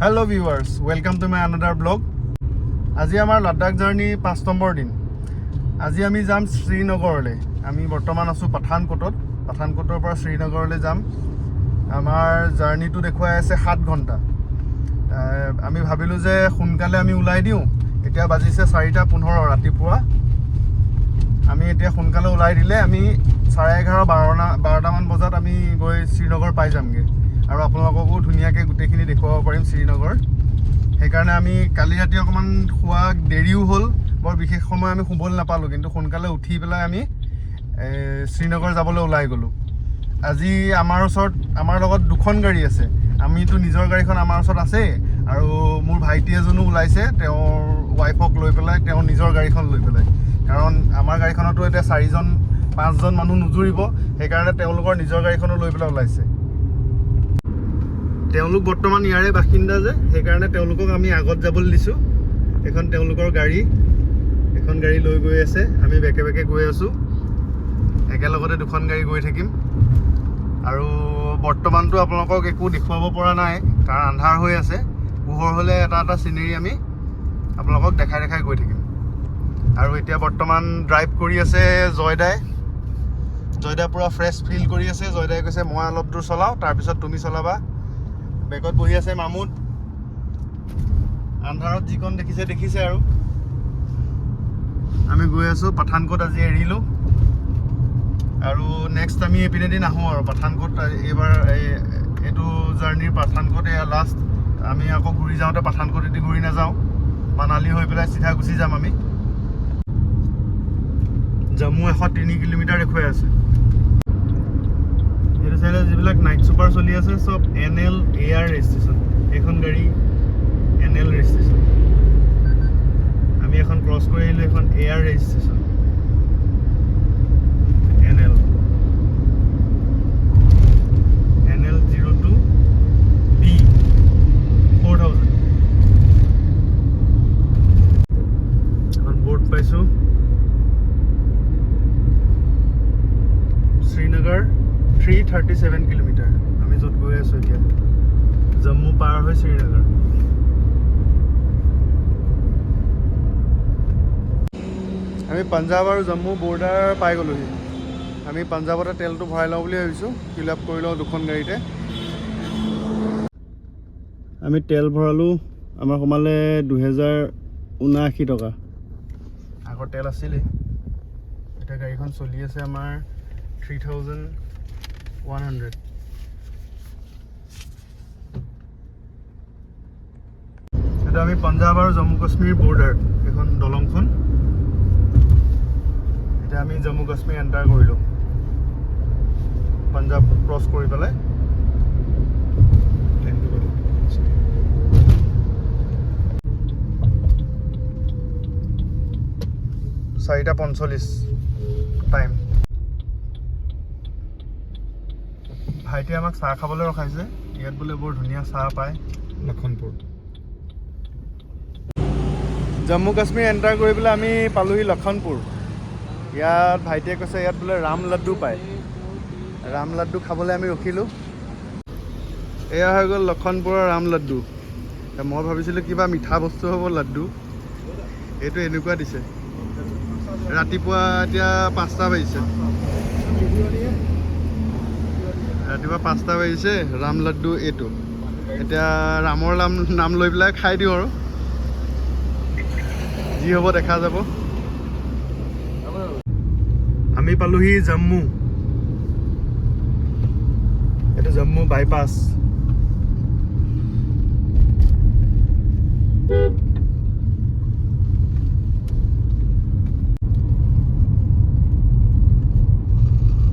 Hello viewers, welcome to my another blog. আজি আমাৰ Ladakh journey 5 number দিন। আজি আমি যাম শ্ৰীনগৰলৈ। আমি বৰ্তমান আছো পাঠানকোটত। পাঠানকোটৰ পৰা শ্ৰীনগৰলৈ যাম। আমাৰ জাৰ্নিটো দেখুৱাই আছে 7 ঘণ্টা। আমি ভাবিলো যে সোনকালে আমি ওলাই দিওঁ। এতিয়া বাজিছে 4:15 ৰাতিপুৱা। আমি এতিয়া সোনকালে ওলাই দিলে আমি 11:30 মান বজাত আমি গৈ শ্ৰীনগৰ পাই যামগে। আৰু আপোনালোককো ধুনীয়াকৈ গোটেইখিনি দেখুৱাব পাৰিম শ্ৰীনগৰ। সেইকাৰণে আমি কালি ৰাতি অকণমান খোৱা দেৰিও হ'ল, বৰ বিশেষ সময় আমি শুবলৈ নাপালোঁ, কিন্তু সোনকালে উঠি পেলাই আমি শ্ৰীনগৰ যাবলৈ ওলাই গ'লোঁ। আজি আমাৰ লগত 2খন গাড়ী আছে। আমিতো নিজৰ গাড়ীখন আমাৰ ওচৰত আছেই, আৰু মোৰ ভাইটি এজনো ওলাইছে তেওঁৰ ৱাইফক লৈ পেলাই, তেওঁৰ নিজৰ গাড়ীখন লৈ পেলাই। কাৰণ আমাৰ গাড়ীখনতো এতিয়া 5জন মানুহ নুজুৰিব, সেইকাৰণে তেওঁলোকৰ নিজৰ গাড়ীখনো লৈ পেলাই ওলাইছে। তেওঁলোক বৰ্তমান ইয়াৰে বাসিন্দা যে, সেইকাৰণে তেওঁলোকক আমি আগত যাবলৈ দিছোঁ। এখন তেওঁলোকৰ গাড়ী, এখন গাড়ী লৈ গৈ আছে, আমি বেকে বেকে গৈ আছোঁ। একেলগতে 2খন গাড়ী গৈ থাকিম। আৰু বৰ্তমানতো আপোনালোকক একো দেখুৱাব পৰা নাই, কাৰণ আন্ধাৰ হৈ আছে। পোহৰ হ'লে এটা এটা চিনেৰী আমি আপোনালোকক দেখাই গৈ থাকিম। আৰু এতিয়া বৰ্তমান ড্ৰাইভ কৰি আছে জয়দাই পূৰা ফ্ৰেছ ফিল কৰি আছে। জয়দাই কৈছে মই অলপ দূৰ চলাওঁ, তাৰপিছত তুমি চলাবা। বেগত বহি আছে মামুদ। আন্ধাৰত যিকণ দেখিছে আৰু আমি গৈ আছোঁ। পাঠানকোট আজি এৰিলোঁ, আৰু নেক্সট আমি এইপিনেদি নাহোঁ আৰু পাঠানকোট এইবাৰ এইটো জাৰ্ণিৰ পাঠানকোট এয়া লাষ্ট। আমি আকৌ ঘূৰি যাওঁতে পাঠানকোটেদি ঘূৰি নাযাওঁ, মানালী হৈ পেলাই চিধা গুচি যাম আমি। জম্মু 103 কিলোমিটাৰ দেখুৱাই আছে। এইটো চাইডে যিবিলাক নাইট ছুপাৰ চলি আছে চব NL AR ৰেজিষ্ট্ৰেশ্যন। এইখন গাড়ী NL ৰেজিষ্ট্ৰেশ্যন। আমি এখন ক্ৰছ কৰি আহিলোঁ, এখন AR ৰেজিষ্ট্ৰেশ্যন NL 02B 4000। এখন বৰ্ড পাইছোঁ। শ্ৰীনগৰ 337 কিলোমিটাৰ আমি য'ত গৈ আছোঁ এতিয়া। জম্মু পাৰ হৈ শ্ৰীনগৰ। আমি পাঞ্জাৱ আৰু জম্মু বৰ্ডাৰ পাই গ'লোহি। আমি পাঞ্জাৱতে তেলটো ভৰাই লওঁ বুলি ভাবিছোঁ, ফিল আপ কৰি লওঁ 2খন গাড়ীতে। আমি তেল ভৰালোঁ, আমাৰ সোমালে 2079 টকা। আগৰ তেল আছিলেই। এতিয়া গাড়ীখন চলি আছে আমাৰ 3100। এটা আমি পাঞ্জাৱ আৰু জম্মু কাশ্মীৰ বৰ্ডাৰ, এখন দলংখন। এতিয়া আমি জম্মু কাশ্মীৰ এণ্টাৰ কৰিলোঁ, পাঞ্জাৱ ক্ৰছ কৰি পেলাই। 4:45 টাইম। ভাইটিয়ে আমাক চাহ খাবলৈ ৰখাইছে। ইয়াত বোলে বৰ ধুনীয়া চাহ পায় লক্ষণপুৰ। জম্মু কাশ্মীৰ এণ্টাৰ কৰি পেলাই আমি পালোহি লক্ষণপুৰ। ইয়াত ভাইটিয়ে কৈছে ইয়াত বোলে ৰাম লাড্ডু পায়। ৰাম লাড্ডু খাবলৈ আমি ৰখিলোঁ। এয়া হৈ গ'ল লক্ষণপুৰৰ ৰাম লাড্ডু। মই ভাবিছিলোঁ কিবা মিঠা বস্তু হ'ব লাড্ডু, এইটো এনেকুৱা দিছে। ৰাতিপুৱা এতিয়া 5টা বাজিছে। ৰাতিপুৱা 5টা বাজিছে। ৰাম লাড্ডু এইটো। এতিয়া ৰামৰ নাম লৈ পেলাই খাই দিওঁ আৰু যি হ'ব দেখা যাব। আমি পালোহি জম্মু। এইটো জম্মু বাইপাছ।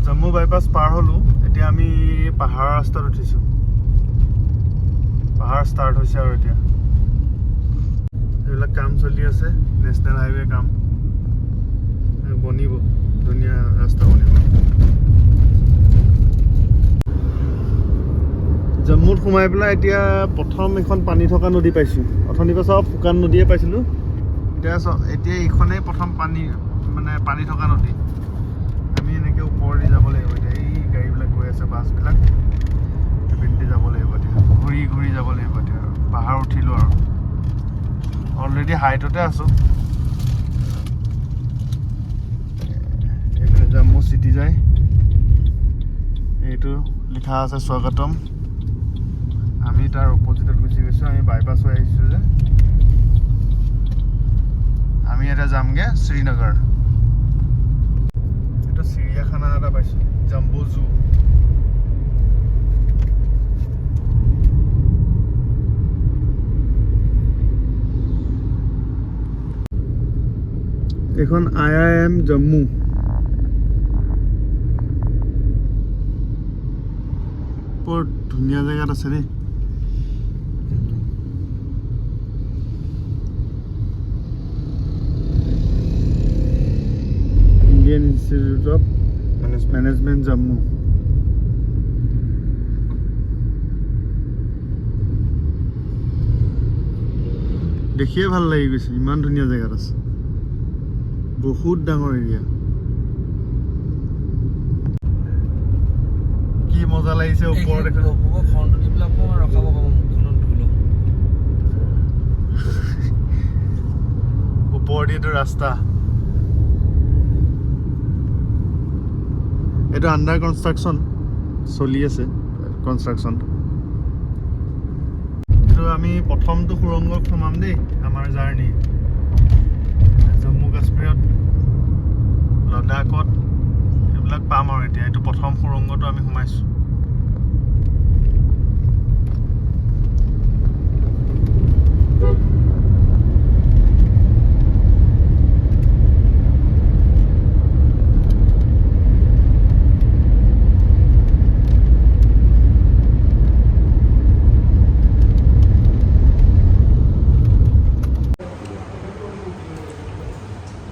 জম্মু বাইপাছ পাৰ হ'লোঁ। এতিয়া আমি পাহাৰৰ ৰাস্তাত উঠিছোঁ। পাহাৰ ষ্টাৰ্ট হৈছে আৰু এতিয়া এইবিলাক কাম চলি আছে। নেশ্যনেল হাইৱে কাম বনিব, ধুনীয়া ৰাস্তা বনিব। জম্মুত সোমাই পেলাই এতিয়া প্ৰথম এখন পানী থকা নদী পাইছোঁ। অথনিৰ পৰা চব শুকান নদীয়ে পাইছিলোঁ, এতিয়া এইখনেই প্ৰথম পানী থকা নদী। আমি এনেকৈ ওপৰেদি যাব লাগিব। এতিয়া এই গাড়ীবিলাক গৈ আছে, বাছবিলাক। যাব লাগিব এতিয়া, ঘূৰি যাব লাগিব এতিয়া। পাহাৰ হাইটতে আছোঁ এইফালে জম্মু চিটি যায় এইটো লিখা আছে স্বাগতম আমি তাৰ অপজিটত গুচি গৈছোঁ আমি বাইপাছ হৈ আহিছোঁ যে আমি এটা যামগৈ শ্ৰীনগৰ এইটো চিৰিয়াখানা এটা পাইছোঁ জাম্বু জু এখন IIM জম্মু বৰ ধুনীয়া জেগাত আছে দেই Indian institute of management Jammu দেখিয়ে ভাল লাগি গৈছে ইমান ধুনীয়া জেগাত আছে বহুত ডাঙৰ এৰিয়া কি মজা লাগিছে ওপৰত দেখা খনটো দি পেলাই অকণমান ৰখাব পাব মুখখনত ধুই লওঁ ওপৰত এইটো ৰাস্তা এইটো আণ্ডাৰ কনষ্ট্ৰাকশ্যন চলি আছে কনষ্ট্ৰাকশ্যন এইটো আমি প্ৰথমটো সুৰংগত সোমাম দেই আমাৰ জাৰ্ণি জম্মু কাশ্মীৰত লাডাখত এইবিলাক পাম আৰু এতিয়া এইটো প্ৰথম সুৰংগটো আমি সোমাইছোঁ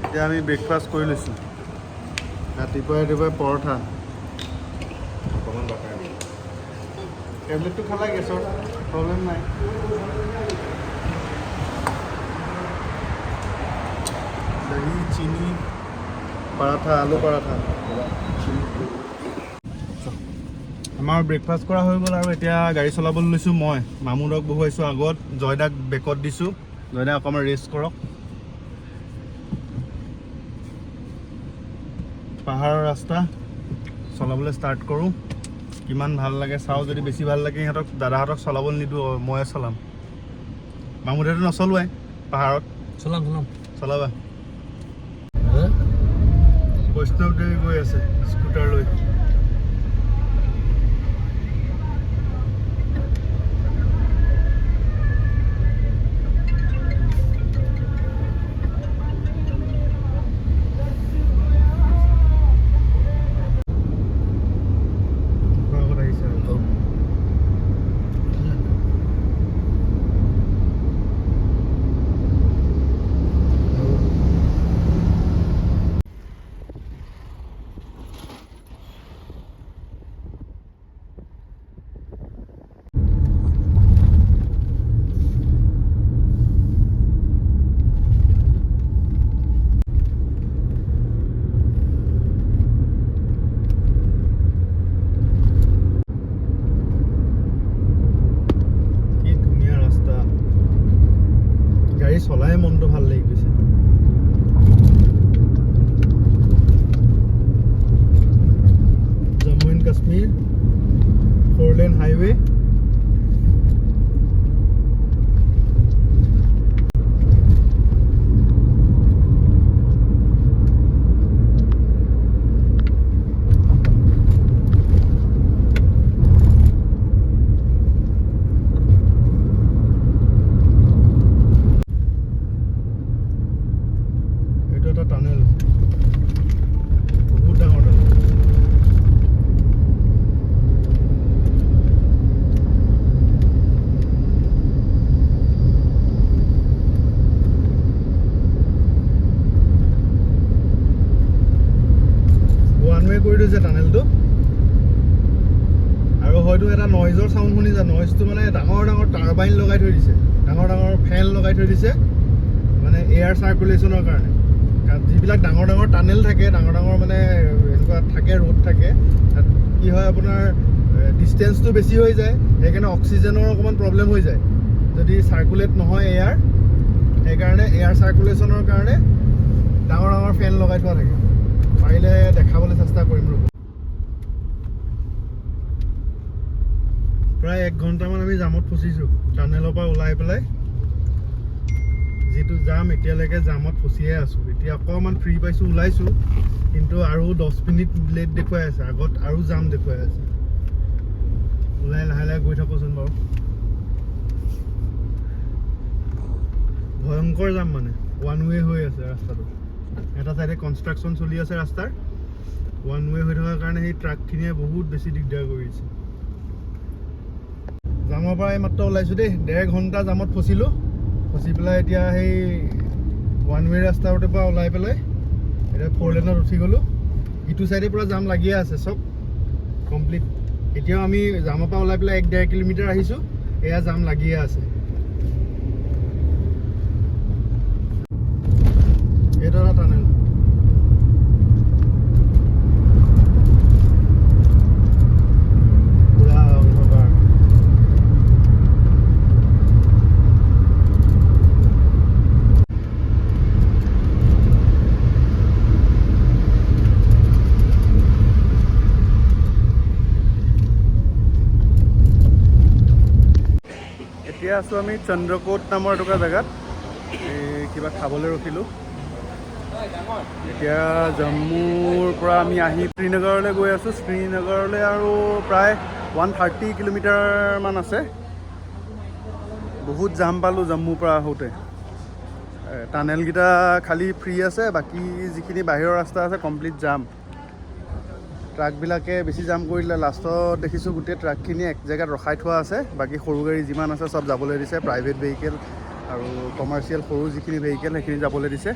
এতিয়া আমি ব্ৰেকফাষ্ট কৰি লৈছোঁ ৰাতিপুৱাই পৰঠা টেবলেটটো খালা গেছৰ প্ৰব্লেম নাই দহি চিনি পৰাঠা আলু পৰাঠা আমাৰ ব্ৰেকফাষ্ট কৰা হৈ গ'ল আৰু এতিয়া গাড়ী চলাবলৈ লৈছোঁ মই মামুদক বহুৱাইছোঁ আগত জয়দাক বেকত দিছোঁ জয়দাক অকণমান ৰেষ্ট কৰক পাহাৰৰ ৰাস্তা চলাবলৈ ষ্টাৰ্ট কৰোঁ কিমান ভাল লাগে চাওঁ যদি বেছি ভাল লাগে সিহঁতক দাদাহঁতক চলাবলৈ নিদিওঁ ময়ে চলাম মামুদেতো নচলোৱাই পাহাৰত চলাম চলাবা বৈষ্ণৱ দেৱী গৈ আছে স্কুটাৰ লৈ চলাই মনটো ভাল লাগি গৈছে Jammu and Kashmir 4-lane highway tunnel বহুত ডাঙৰ টানেল ওৱান ৱে কৰি দিছে টানেলটো আৰু হয়তো এটা নইজৰ চাউণ্ড শুনিছে নইজটো মানে ডাঙৰ ডাঙৰ টাৰ্বাইন লগাই থৈ দিছে ডাঙৰ ডাঙৰ ফেন লগাই থৈ দিছে মানে এয়াৰ চাৰ্কুলেশ্যনৰ কাৰণে যিবিলাক ডাঙৰ ডাঙৰ টানেল থাকে ডাঙৰ ডাঙৰ মানে এনেকুৱা থাকে ৰোড থাকে তাত কি হয় আপোনাৰ ডিষ্টেঞ্চটো বেছি হৈ যায় সেইকাৰণে অক্সিজেনৰ অকণমান প্ৰব্লেম হৈ যায় যদি চাৰ্কুলেট নহয় এয়াৰ সেইকাৰণে এয়াৰ চাৰ্কুলেশ্যনৰ কাৰণে ডাঙৰ ডাঙৰ ফেন লগাই থোৱা থাকে। পাৰিলে দেখাবলৈ চেষ্টা কৰিম ৰ'ব। প্ৰায় 1 ঘণ্টামান আমি জামত ফচিছোঁ টানেলৰ পৰা ওলাই পেলাই। যিটো জাম এতিয়ালৈকে জামত ফচিয়ে আছোঁ। এতিয়া অকণমান ফ্ৰী পাইছোঁ, ওলাইছোঁ, কিন্তু আৰু 10 মিনিট লেট দেখুৱাই আছে। আগত আৰু জাম দেখুৱাই আছে। ওলাই লাহে লাহে গৈ থাকোঁচোন বাৰু। ভয়ংকৰ জাম মানে, ওৱান ৱে হৈ আছে ৰাস্তাটো। এটা চাইডে কনষ্ট্ৰাকশ্যন চলি আছে ৰাস্তাৰ, ওৱান ৱে হৈ থকাৰ কাৰণে সেই ট্ৰাকখিনিয়ে বহুত বেছি দিগদাৰ কৰিছে। জামৰ পৰা এইমাত্ৰ ওলাইছোঁ দেই। 1.5 ঘণ্টা জামত ফচিলোঁ। ফচি পেলাই এতিয়া সেই ওৱান ৱে ৰাস্তাটোৰ পৰা ওলাই পেলাই এতিয়া 4 লেনত উঠি গ'লোঁ। ইটো চাইডে পূৰা জাম লাগিয়ে আছে, চব কমপ্লিট। এতিয়াও আমি জামৰ পৰা ওলাই পেলাই 1-1.5 কিলোমিটাৰ আহিছোঁ, এয়া জাম লাগিয়ে আছে। এইটো এটা টানেল। পুৰা অন্ধকাৰ। এতিয়া আছোঁ আমি চন্দ্ৰকোট নামৰ এটুকুৰা জেগাত। এই কিবা খাবলৈ ৰখিলোঁ। এতিয়া জম্মুৰ পৰা আমি আহি শ্ৰীনগৰলৈ গৈ আছোঁ। শ্ৰীনগৰলৈ আৰু প্ৰায় 130 কিলোমিটাৰমান আছে। বহুত জাম পালোঁ জম্মুৰ পৰা আহোঁতে। টানেলকেইটা খালী ফ্ৰী আছে, বাকী যিখিনি বাহিৰৰ ৰাস্তা আছে কমপ্লিট জাম। ট্ৰাকবিলাকে বেছি জাম কৰি দিলে। লাষ্টত দেখিছোঁ গোটেই ট্ৰাকখিনি এক জেগাত ৰখাই থোৱা আছে। বাকী সৰু গাড়ী যিমান আছে চব যাবলৈ দিছে। প্ৰাইভেট ভেহিকেল আৰু কমাৰ্চিয়েল সৰু যিখিনি ভেহিকেল সেইখিনি যাবলৈ দিছে।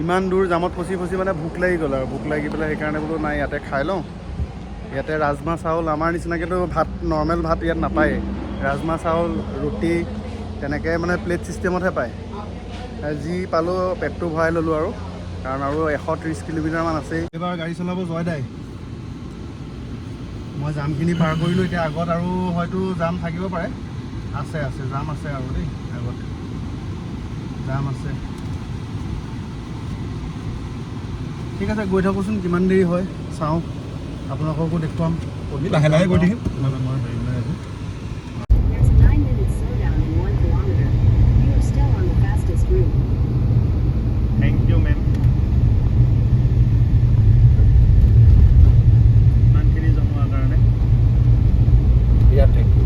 ইমান দূৰ জামত ফচি মানে ভোক লাগি গ'ল আৰু ভোক লাগি পেলাই সেইকাৰণে বোলো নাই ইয়াতে খাই লওঁ। ইয়াতে ৰাজমাহ চাউল, আমাৰ নিচিনাকৈতো ভাত নৰ্মেল ভাত ইয়াত নাপায়েই। ৰাজমাহ চাউল, ৰুটি তেনেকৈ মানে প্লেট ছিষ্টেমতহে পায়। যি পালোঁ পেটটো ভৰাই ল'লোঁ আৰু, কাৰণ আৰু 130 কিলোমিটাৰমান আছেই। এইবাৰ গাড়ী চলাব জয়দাই। মই জামখিনি পাৰ কৰিলোঁ। এতিয়া আগত আৰু হয়তো জাম থাকিব পাৰে। আছে জাম আছে আৰু দেই, আগত জাম আছে। ঠিক আছে, গৈ থাকোঁচোন, কিমান দেৰি হয় চাওঁ, আপোনালোককো দেখুৱাম। লাহে লাহে গৈ থাকিম। There's a 9-minute slowdown in 1 kilometer. You are still on the fastest route. Thank you ma'am. ইমানখিনি জনোৱাৰ কাৰণে থেংক ইউ।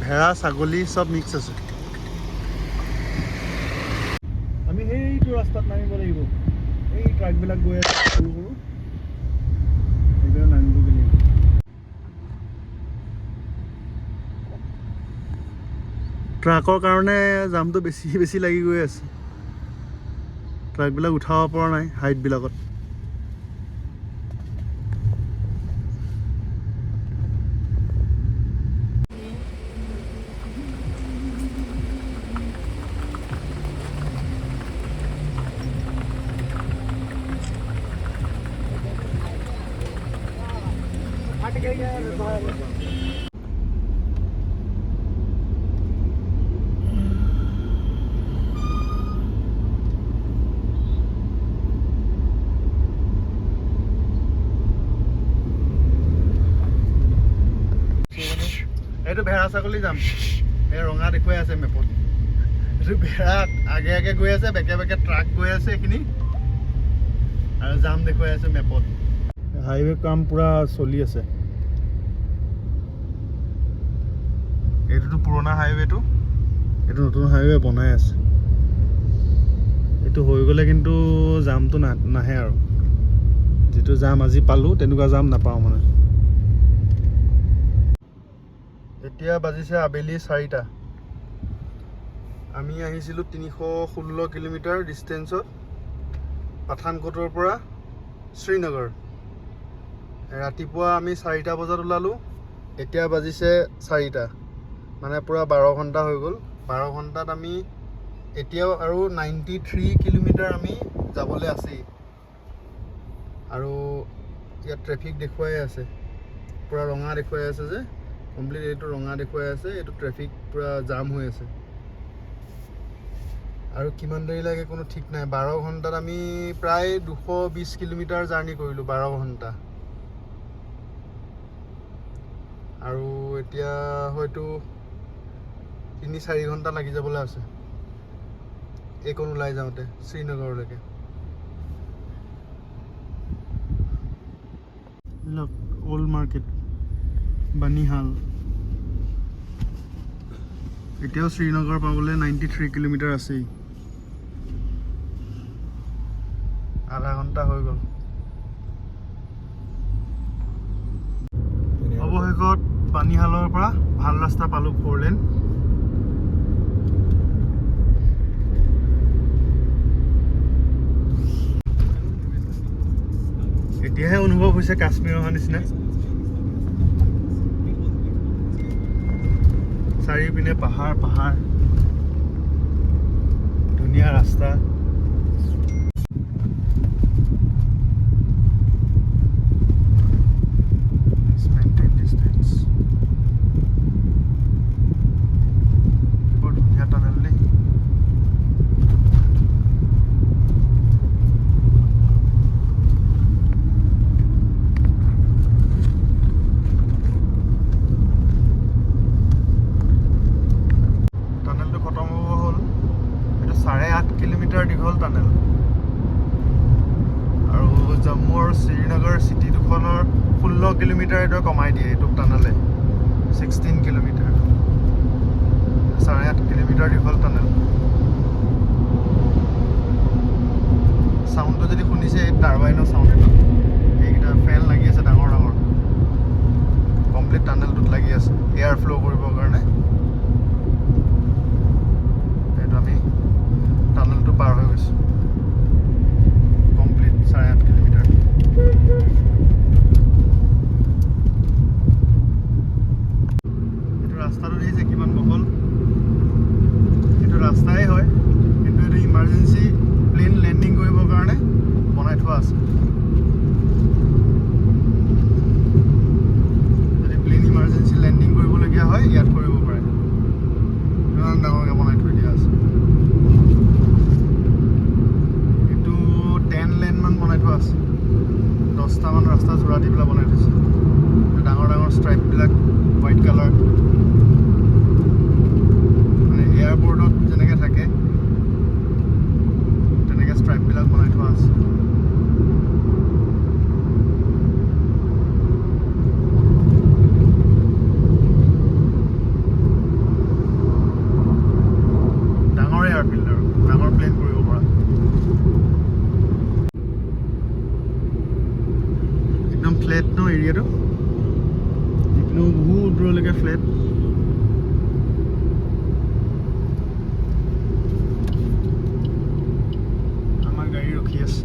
ভেড়া ছাগলী চব মিক্স আছে। আমি সেইটো ৰাস্তাত নামিব লাগিব। এই ট্ৰাকবিলাক গৈ আছে সৰু সৰু, সেইবিলাক নামিবগৈ লাগিব। ট্ৰাকৰ কাৰণে জামটো বেছি লাগি গৈ আছে। ট্ৰাকবিলাক উঠাব পৰা নাই হাইটবিলাকত। এইটো ভেড়া ছাগলী যাম এই ৰঙা দেখুৱাই আছে মেপত এইটো ভেড়া আগে আগে গৈ আছে বেকে বেকে ট্ৰাক গৈ আছে এইখিনি আৰু জাম দেখুৱাই আছে মেপত হাইৱে কাম পুৰা চলি আছে এইটোতো পুৰণা হাইৱেটো এইটো নতুন হাইৱে বনাই আছে এইটো হৈ গ'লে কিন্তু জামটো নাহে আৰু যিটো জাম আজি পালোঁ তেনেকুৱা জাম নাপাওঁ মানে এতিয়া বাজিছে আবেলি 4টা আমি আহিছিলোঁ 316 কিলোমিটাৰ ডিষ্টেঞ্চত পাঠানকোটৰ পৰা শ্ৰীনগৰ ৰাতিপুৱা আমি 4টা বজাত ওলালোঁ এতিয়া বাজিছে 4টা মানে পুৰা 12 ঘণ্টা হৈ গ'ল 12 ঘণ্টাত আমি এতিয়াও আৰু 93 কিলোমিটাৰ আমি যাবলৈ আছেই আৰু ইয়াত ট্ৰেফিক দেখুৱাই আছে পুৰা ৰঙা দেখুৱাই আছে যে কমপ্লিট এইটো ৰঙা দেখুৱাই আছে এইটো ট্ৰেফিক পুৰা জাম হৈ আছে আৰু কিমান দেৰি লাগে কোনো ঠিক নাই 12 ঘণ্টাত আমি প্ৰায় 220 কিলোমিটাৰ জাৰ্ণি কৰিলোঁ 12 ঘণ্টা আৰু এতিয়া হয়তো 3-4 ঘণ্টা লাগি যাবলৈ আছে এইকণ ওলাই যাওঁতে শ্ৰীনগৰলৈকে ওল্ড মাৰ্কেট বানিহাল এতিয়াও শ্ৰীনগৰ পাবলৈ 93 কিলোমিটাৰ আছেই আধা ঘণ্টা হৈ গ'ল অৱশেষত বানিহালৰ পৰা ভাল ৰাস্তা পালোঁ 4 লেন এতিয়াহে অনুভৱ হৈছে কাশ্মীৰ অহা নিচিনা চাৰিওপিনে পাহাৰ পাহাৰ ধুনীয়া ৰাস্তা বৰ ধুনীয়া টানেল দেই দীঘল টানেল আৰু জম্মু আৰু শ্ৰীনগৰ চিটি দুখনৰ 16 কিলোমিটাৰ এইটো কমাই দিয়ে এইটো টানেলে 16 কিলোমিটাৰ 8.5 কিলোমিটাৰ দীঘল টানেল চাউণ্ডটো যদি শুনিছে এই টাৰ্বাইনৰ চাউণ্ড এটা এইকেইটা ফেন লাগি আছে ডাঙৰ ডাঙৰ কমপ্লিট টানেলটোত লাগি আছে এয়াৰ ফ্ল' কৰিবৰ কাৰণে এইটো আমি টানেলটো পাৰ হৈ গৈছোঁ কমপ্লিট 8.5 কিলোমিটাৰ এইটো ৰাস্তাটো দেখিছে কিমান বহল এইটো ৰাস্তাই হয় কিন্তু এইটো ইমাৰ্জেঞ্চি প্লেন লেণ্ডিং কৰিবৰ কাৰণে বনাই থোৱা আছে যদি প্লেন ইমাৰ্জেঞ্চি লেণ্ডিং কৰিবলগীয়া হয় ইয়াত কৰিব পাৰে ইমান ডাঙৰকৈ বনাই থৈ দিয়া আছে 10 লেন মান বনাই থোৱা আছে 10টামান ৰাস্তা জোৰা দি পেলাই বনাই থৈছে ডাঙৰ ডাঙৰ ষ্ট্ৰাইপবিলাক হোৱাইট কালাৰ মানে এয়াৰপৰ্টত যেনেকৈ থাকে তেনেকৈ ষ্ট্ৰাইপবিলাক বনাই থোৱা আছে ডাঙৰ এয়াৰফিল্ড আৰু ডাঙৰ প্লেন কৰিব পৰা একদম ফ্লেট ন এৰিয়াটো এইপিনেও বহুত দূৰলৈকে ফ্লেট আমাৰ গাড়ী ৰখি আছে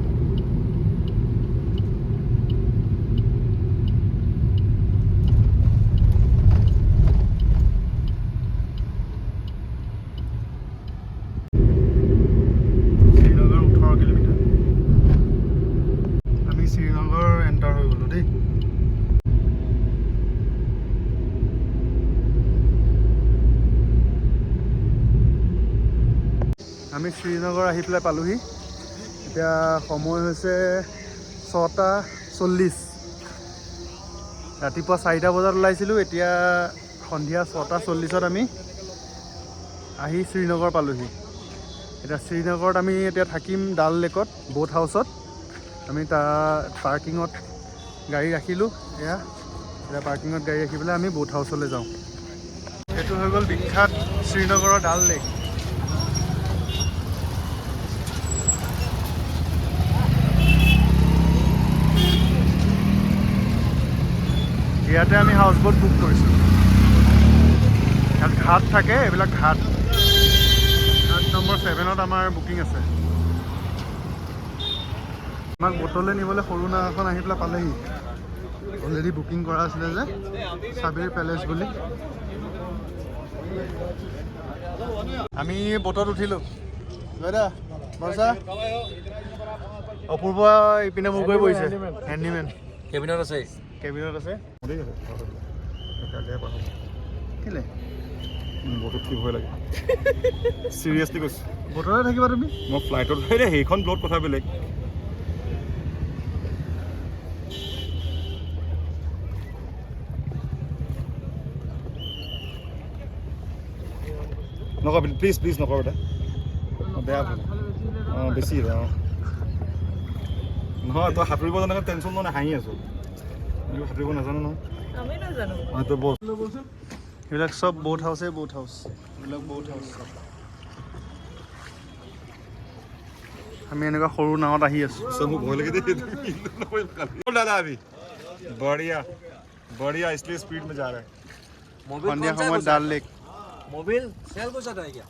শ্ৰীনগৰ 18 কিলোমিটাৰ আমি শ্ৰীনগৰ এণ্টাৰ হৈ গ'লোঁ দেই আমি শ্ৰীনগৰ আহি পেলাই পালোহি এতিয়া সময় হৈছে 6:40 ৰাতিপুৱা 4টা বজাত ওলাইছিলোঁ এতিয়া সন্ধিয়া 6:40 আমি আহি শ্ৰীনগৰ পালোহি। এতিয়া শ্ৰীনগৰত আমি এতিয়া থাকিম ডাল লেকত, বোট হাউচত। আমি তাৰ পাৰ্কিঙত গাড়ী ৰাখিলোঁ। এতিয়া পাৰ্কিঙত গাড়ী ৰাখি পেলাই আমি বোট হাউচলৈ যাওঁ। এইটো হৈ গ'ল বিখ্যাত শ্ৰীনগৰৰ ডাল লেক। ইয়াতে আমি হাউচ বোট বুক কৰিছোঁ। ইয়াত ঘাট থাকে, এইবিলাক ঘাট নম্বৰ 7ত আমাৰ বুকিং আছে। আমাক বোটলৈ নিবলৈ সৰু নাও এখন আহি পেলাই পালেহি। অলৰেডি বুকিং কৰা আছিলে যে চাবিৰ পেলেচ বুলি। আমি বোটত উঠিলোঁ। দাদা বৰ্ষা অপূৰ্ব ইপিনে মোৰ কৰি পৰিছে। হেণ্ডিমেন কেবিনত আছে। কেবিনত আছে। কেলে বহুত কি ভয় লাগে চিৰিয়াছলি কৈছোঁ। বতৰে থাকিবা তুমি? মই ফ্লাইটত সেইখন ব্লড কথা বেলেগ। নকবি প্লিজ প্লিজ নকব এটা বেয়া ভাল। অঁ বেছি অঁ নহয় তই সাঁতুৰিব জানে টেনশ্যন মানে হাঁহি আছোঁ। সাঁতুৰিব নাজানো নহয়। আমি নাজানো। অঁ তই বল। এইবিলাক চব বোট হাউচে বোট হাউচ। এইবিলাক বোট হাউচ চব। আমি এনেকুৱা সৰু নাৱত আহি আছোঁ। सब भूल गए थे दादा अभी बढ़िया बढ़िया इसलिए स्पीड में जा रहा है। সন্ধিয়া সময়ত ডাল লেক। मोबाइल सेल को चढ़ा है क्या?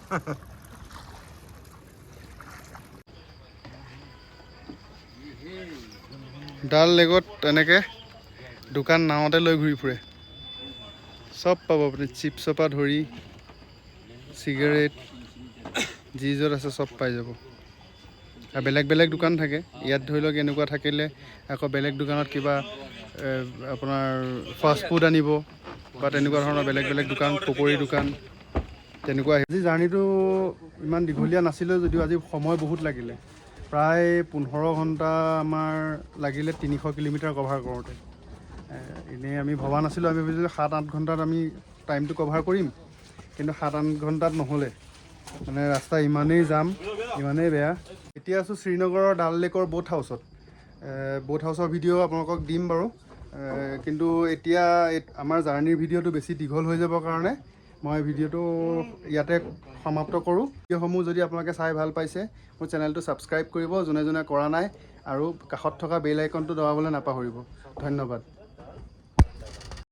ডাল লেকত এনেকৈ দোকান নাৱতে লৈ ঘূৰি ফুৰে। চব পাব আপুনি, চিপছৰ পৰা ধৰি চিগাৰেট যি য'ত আছে চব পাই যাব। আৰু বেলেগ বেলেগ দোকান থাকে। ইয়াত ধৰি লওক এনেকুৱা থাকিলে আকৌ বেলেগ দোকানত কিবা আপোনাৰ ফাষ্ট ফুড আনিব বা তেনেকুৱা ধৰণৰ বেলেগ বেলেগ দোকান, পকৰী দোকান তেনেকুৱা। আজি জাৰ্ণিটো ইমান দীঘলীয়া নাছিলে যদিও আজি সময় বহুত লাগিলে। প্ৰায় 15 ঘণ্টা আমাৰ লাগিলে 300 কিলোমিটাৰ কভাৰ কৰোঁতে। এনেই আমি ভবা নাছিলোঁ, আমি ভাবিছিলোঁ 7-8 ঘণ্টাত আমি টাইমটো কভাৰ কৰিম, কিন্তু 7-8 ঘণ্টাত নহ'লে। মানে ৰাস্তা ইমানেই জাম, ইমানেই বেয়া। এতিয়া আছোঁ শ্ৰীনগৰৰ ডাল লেকৰ বোট হাউচত। বোট হাউচৰ ভিডিঅ' আপোনালোকক দিম বাৰু, কিন্তু এতিয়া আমাৰ জাৰ্ণিৰ ভিডিঅ'টো বেছি দীঘল হৈ যাবৰ কাৰণে মই ভিডিঅ'টো ইয়াতে সমাপ্ত কৰোঁ। ভিডিঅ'সমূহ যদি আপোনালোকে চাই ভাল পাইছে, মোৰ চেনেলটো ছাবস্ক্ৰাইব কৰিব যোনে যোনে কৰা নাই, আৰু কাষত থকা বেল আইকনটো দবাবলৈ নাপাহৰিব। ধন্যবাদ।